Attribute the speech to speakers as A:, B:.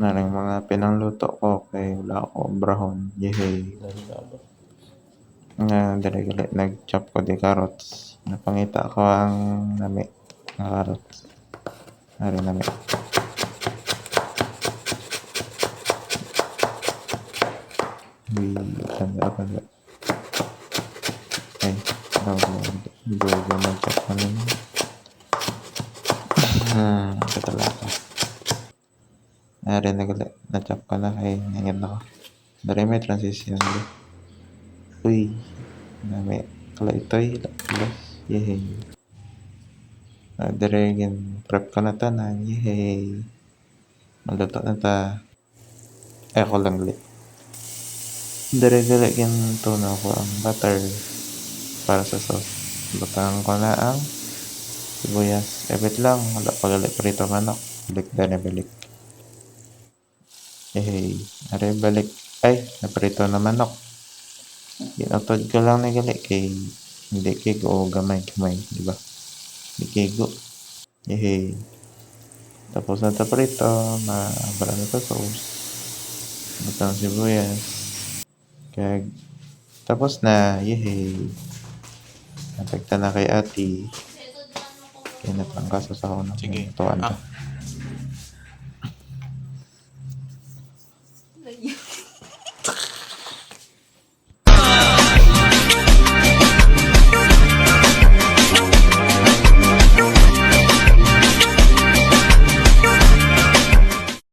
A: Naring mga pinangluto ko kay wala ako obrahon. Yehey. Nga diri gali nag-chop ko di carrots. Napangita ko ang nami nga carrots. Ari nami. Tanda pa ba? Ay, bago mag-chop ko nun. Katalaka. Ari na gali. Na-chop ko na kay nangyan ako. Dari may transition di. Uy. Nami. Kala ito'y. Plus. Yehey. Dari gin prep ko na tanan. Yehey. Maluto na ta. Ako lang gali. Dari gali gin tuno ko ang butter para sa sauce. Butang ko na ang sibuyas. Ebit lang. Wala pa gali prito manok. Balik na balik. Yehey. Ari balik. Ay. Naprito na manok. Ginutod ko lang na gali kay hindi kigo o gamay. Diba? Hindi kigo. Yehey. Tapos na ito prito. Mabara na ito sauce. Butang sibuyas. Kaya tapos na. Yehey. Napagta na kay ati. Kaya natangkaso sa ako na.
B: Sige.
A: Tuwan ka.